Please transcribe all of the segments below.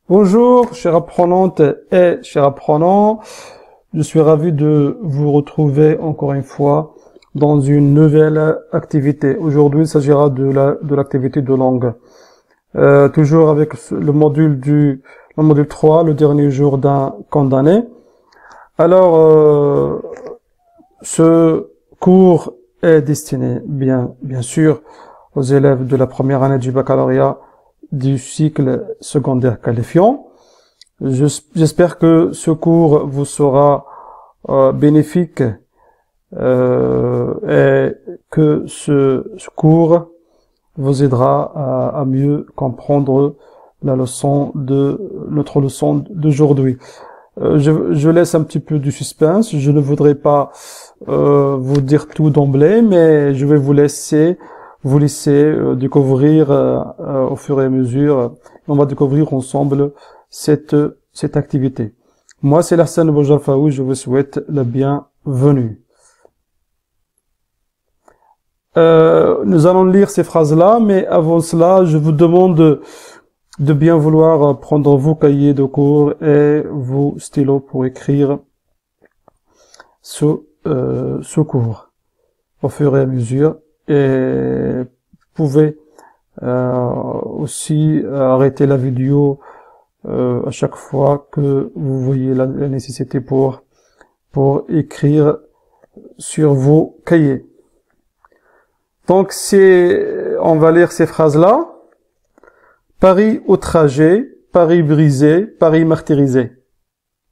Bonjour, chère apprenante et chers apprenants. Je suis ravi de vous retrouver encore une fois dans une nouvelle activité. Aujourd'hui, il s'agira de l'activité de langue. Toujours avec le module 3, le dernier jour d'un condamné. Alors, ce cours est destiné, bien sûr, aux élèves de la première année du baccalauréat du cycle secondaire qualifiant. J'espère que ce cours vous sera bénéfique et que ce cours vous aidera à mieux comprendre notre leçon d'aujourd'hui. Je laisse un petit peu du suspense. Je ne voudrais pas vous dire tout d'emblée, mais je vais vous laisser découvrir au fur et à mesure. On va découvrir ensemble cette activité. Moi, c'est Lassane Boujalfaoui. Je vous souhaite la bienvenue. Nous allons lire ces phrases-là, mais avant cela, je vous demande de bien vouloir prendre vos cahiers de cours et vos stylos pour écrire ce cours au fur et à mesure. Et vous pouvez aussi arrêter la vidéo à chaque fois que vous voyez la nécessité pour écrire sur vos cahiers. Donc on va lire ces phrases-là. Paris outragé, Paris brisé, Paris martyrisé,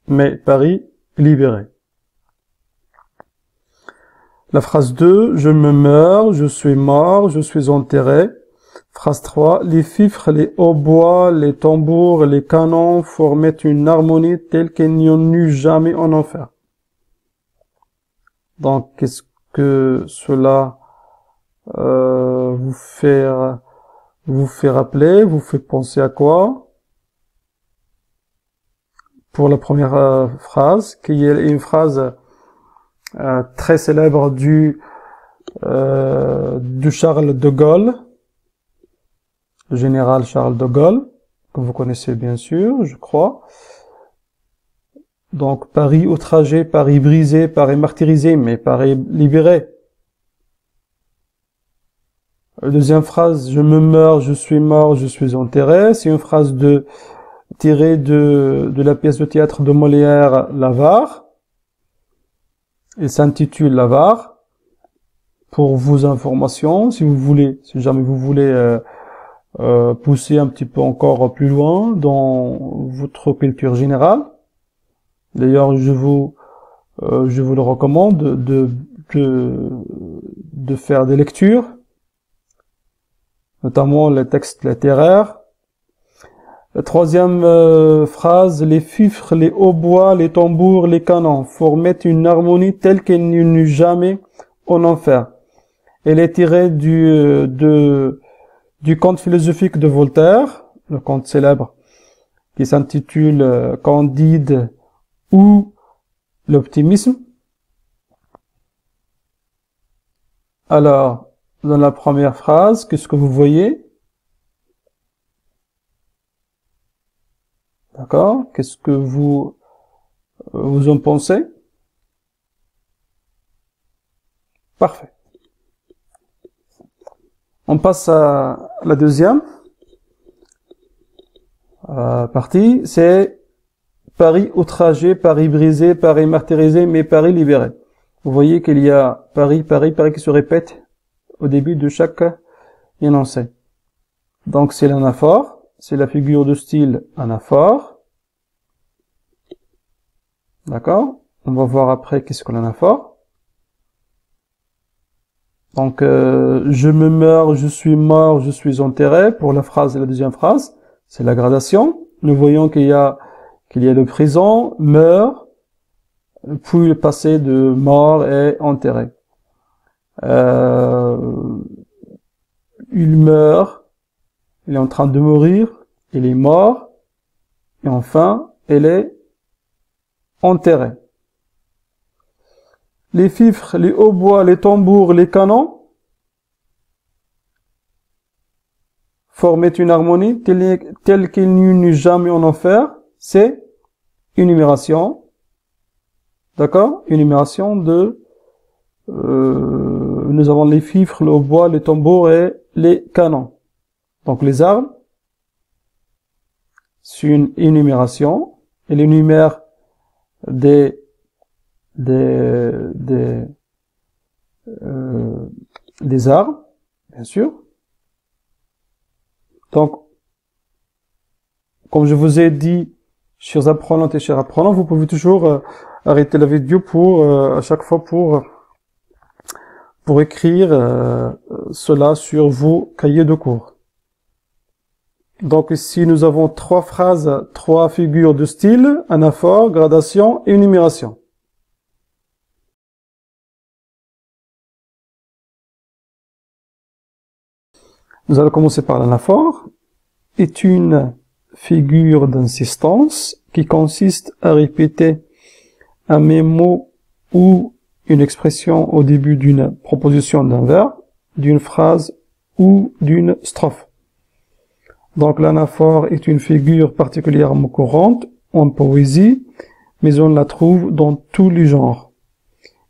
mais Paris libéré. La phrase 2, je me meurs, je suis mort, je suis enterré. Phrase 3, les fifres, les hautbois, les tambours, les canons formaient une harmonie telle qu'il n'y en eut jamais en enfer. Donc, qu'est-ce que cela vous fait rappeler, vous fait penser à quoi? Pour la première phrase, qui est une phrase très célèbre du Charles de Gaulle, le général Charles de Gaulle, que vous connaissez bien sûr, je crois. Donc, Paris outragé, Paris brisé, Paris martyrisé, mais Paris libéré. La deuxième phrase, je me meurs, je suis mort, je suis enterré. C'est une phrase tirée de la pièce de théâtre de Molière, L'Avare. Il s'intitule L'Avare. Pour vos informations, si jamais vous voulez pousser un petit peu encore plus loin dans votre culture générale. D'ailleurs, je vous le recommande de faire des lectures, notamment les textes littéraires. La troisième phrase, les fifres, les hautbois, les tambours, les canons formaient une harmonie telle qu'il n'y en eut jamais en enfer. Elle est tirée du conte philosophique de Voltaire, le conte célèbre qui s'intitule Candide ou l'optimisme. Alors, dans la première phrase, qu'est-ce que vous voyez? D'accord? Qu'est-ce que vous en pensez? Parfait. On passe à la deuxième partie, c'est Paris outragé, Paris brisé, Paris martyrisé, mais Paris libéré. Vous voyez qu'il y a Paris qui se répète au début de chaque énoncé. Donc c'est l'anaphore, c'est la figure de style anaphore. D'accord? On va voir après qu'est-ce que l'anaphore. Donc je me meurs, je suis mort, je suis enterré. Pour la phrase et la deuxième phrase, c'est la gradation. Nous voyons qu'il y a le présent, meurt, puis le passé de mort et enterré. Il meurt, il est en train de mourir, il est mort, et enfin, il est enterré. Les fifres, les hautbois, les tambours, les canons former une harmonie telle qu'il n'y eut jamais en enfer, c'est énumération. D'accord? Énumération de, nous avons les fifres, le hautbois, les tambours et les canons. Donc les armes, c'est une énumération. Elle énumère des armes, bien sûr. Donc, comme je vous ai dit, chers apprenantes et chers apprenants, vous pouvez toujours arrêter la vidéo pour à chaque fois pour écrire cela sur vos cahiers de cours. Donc ici, nous avons 3 phrases, 3 figures de style, anaphore, gradation et énumération. Nous allons commencer par l'anaphore. Est une figure d'insistance qui consiste à répéter un même mot ou une expression au début d'une proposition d'un verbe, d'une phrase ou d'une strophe. Donc l'anaphore est une figure particulièrement courante en poésie, mais on la trouve dans tous les genres.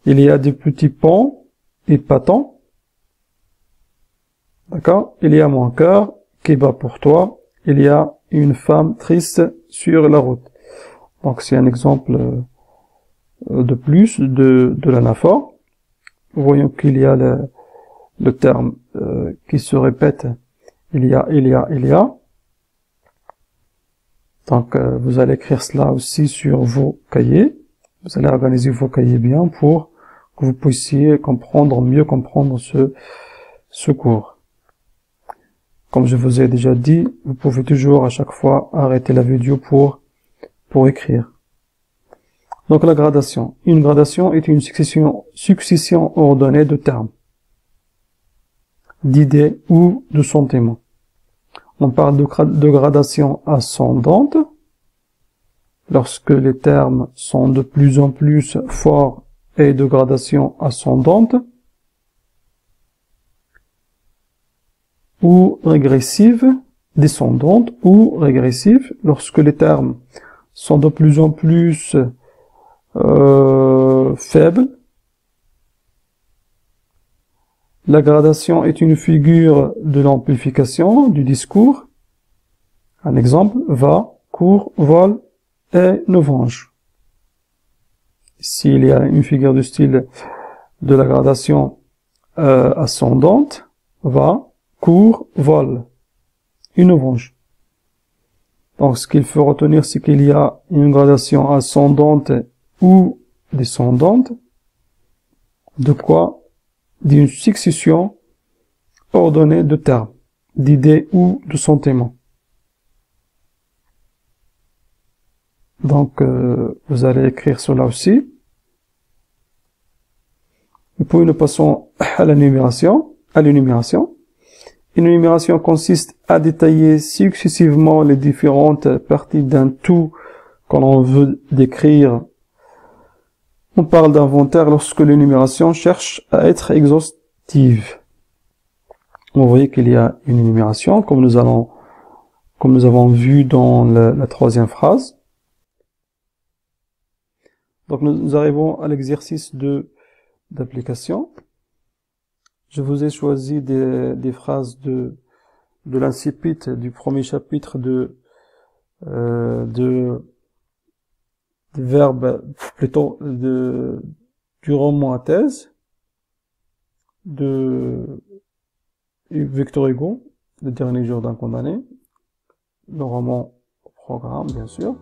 Il y a des petits ponts épatants. D'accord? Il y a mon cœur qui bat pour toi. Il y a une femme triste sur la route. Donc c'est un exemple de plus de l'anaphore. Voyons qu'il y a le terme qui se répète. Il y a. Donc vous allez écrire cela aussi sur vos cahiers. Vous allez organiser vos cahiers bien pour que vous puissiez mieux comprendre ce cours. Comme je vous ai déjà dit, vous pouvez toujours à chaque fois arrêter la vidéo pour écrire. Donc la gradation. Une gradation est une succession ordonnée de termes, d'idées ou de sentiments. On parle de gradation ascendante lorsque les termes sont de plus en plus forts et de gradation ascendante, ou régressive, descendante ou régressive, lorsque les termes sont de plus en plus faibles. La gradation est une figure de l'amplification du discours. Un exemple, va, court, vole et ne venge. S'il y a une figure de style de la gradation ascendante, va, court, vole, une orange. Donc, ce qu'il faut retenir, c'est qu'il y a une gradation ascendante ou descendante. De quoi? D'une succession ordonnée de termes, d'idées ou de sentiments. Donc, vous allez écrire cela aussi. Et puis, nous passons à l'énumération. Une énumération consiste à détailler successivement les différentes parties d'un tout qu'on veut décrire. On parle d'inventaire lorsque l'énumération cherche à être exhaustive. Vous voyez qu'il y a une énumération, comme nous avons vu dans la 3e phrase. Donc nous arrivons à l'exercice d'application. Je vous ai choisi des phrases de l'incipit du premier chapitre des verbes, plutôt du roman à thèse de Victor Hugo, Le dernier jour d'un condamné, le roman au programme, bien sûr.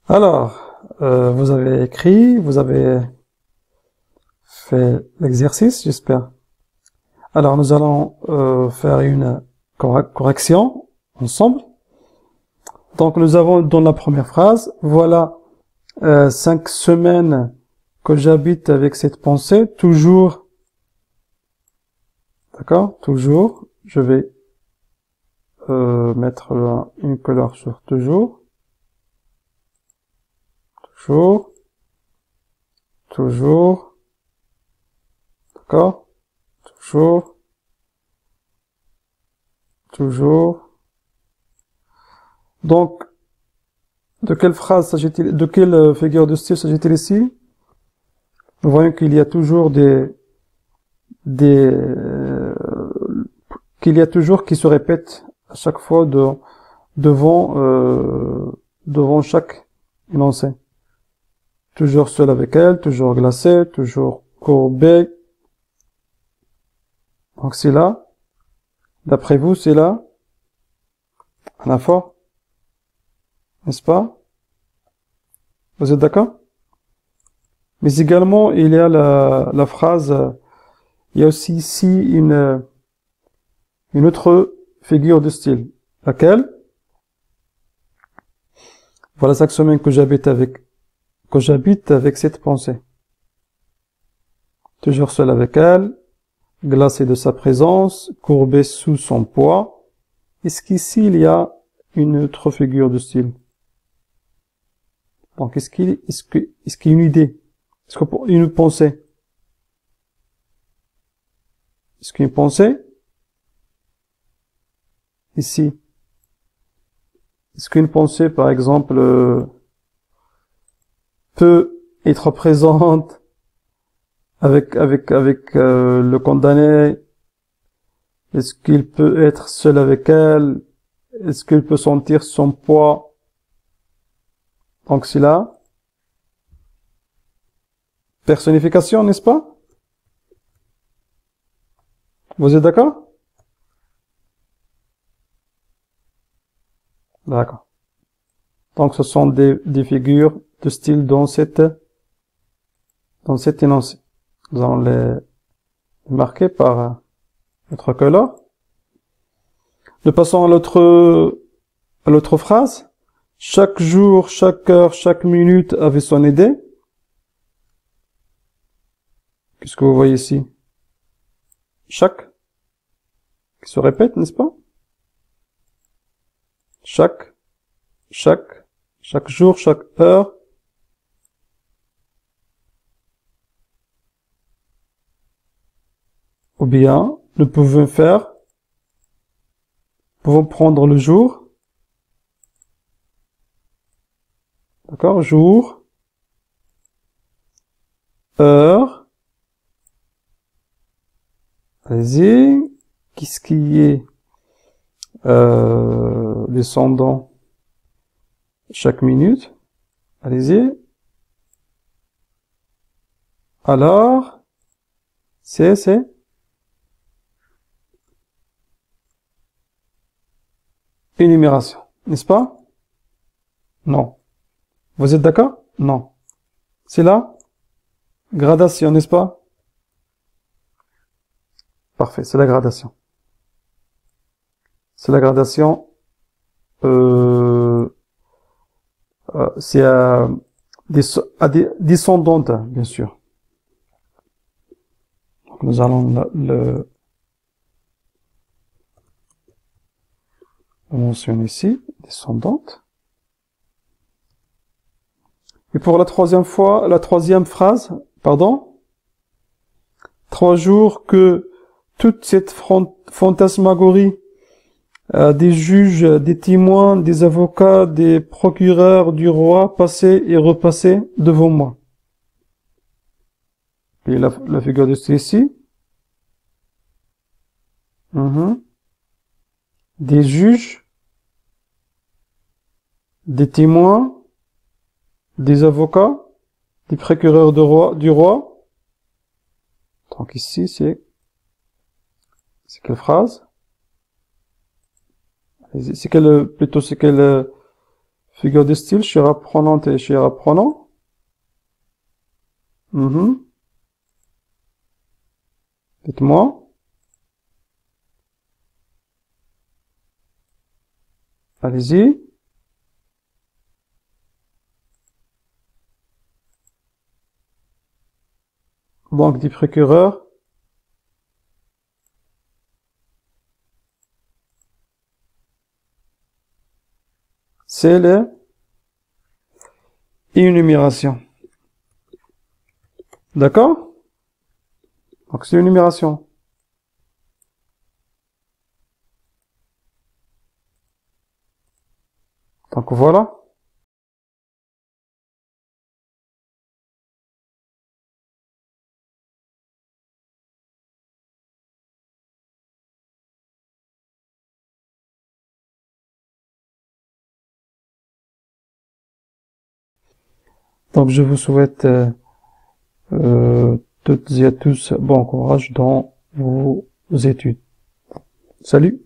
Alors, vous avez écrit, vous avez fait l'exercice, j'espère. Alors, nous allons faire une correction ensemble. Donc, nous avons dans la première phrase, voilà 5 semaines que j'habite avec cette pensée, toujours, d'accord, toujours, je vais mettre une couleur sur toujours, toujours, toujours, d'accord, toujours, toujours. Donc, de quelle phrase s'agit-il, de quelle figure de style s'agit-il ici? Nous voyons qu'il y a toujours qu'il y a toujours qui se répète à chaque fois devant chaque énoncé. Toujours seul avec elle, toujours glacé, toujours courbé. Donc c'est là. D'après vous, c'est là. Anaphore. N'est-ce pas? Vous êtes d'accord? Mais également, il y a la phrase, il y a aussi ici une autre figure de style. Laquelle? Voilà 5 semaines que j'habite avec cette pensée. Toujours seul avec elle, glacé de sa présence, courbé sous son poids. Est-ce qu'ici il y a une autre figure de style? Donc est-ce qu'il y a une idée? Est-ce qu'il y a une pensée? Est-ce qu'il y a une pensée? Ici. Est-ce qu'une pensée, par exemple, peut être présente avec le condamné? Est-ce qu'il peut être seul avec elle? Est-ce qu'il peut sentir son poids? Donc c'est là. Personnification, n'est-ce pas? Vous êtes d'accord? D'accord. Donc ce sont des figures de style dans cet énoncé. Nous allons les marquer par notre couleur. Nous passons à l'autre phrase. Chaque jour, chaque heure, chaque minute avait son idée. Qu'est-ce que vous voyez ici? Chaque, qui se répète, n'est-ce pas? Chaque jour, chaque heure. Ou bien, nous pouvons prendre le jour. D'accord? Jour, heure. Allez-y. Qu'est-ce qui est descendant chaque minute? Allez-y. Alors, c'est énumération, n'est-ce pas? Non. Vous êtes d'accord? Non. C'est là? Gradation, n'est-ce pas? Parfait, c'est la gradation. C'est la gradation. C'est descendante, bien sûr. Donc nous allons le mentionner ici, descendante. Et pour la troisième phrase, pardon, 3 jours que toute cette fantasmagorie des juges, des témoins, des avocats, des procureurs du roi passaient et repassaient devant moi. Et la figure de style ici. Des juges, des témoins, des avocats, des procureurs du roi. Donc ici, c'est quelle phrase? C'est quelle Figure de style, chère apprenante et cher apprenant. Dites-moi. Allez-y. Banque du procureur. C'est l'énumération. D'accord? Donc c'est l'énumération. Donc voilà. Donc je vous souhaite toutes et à tous bon courage dans vos études. Salut!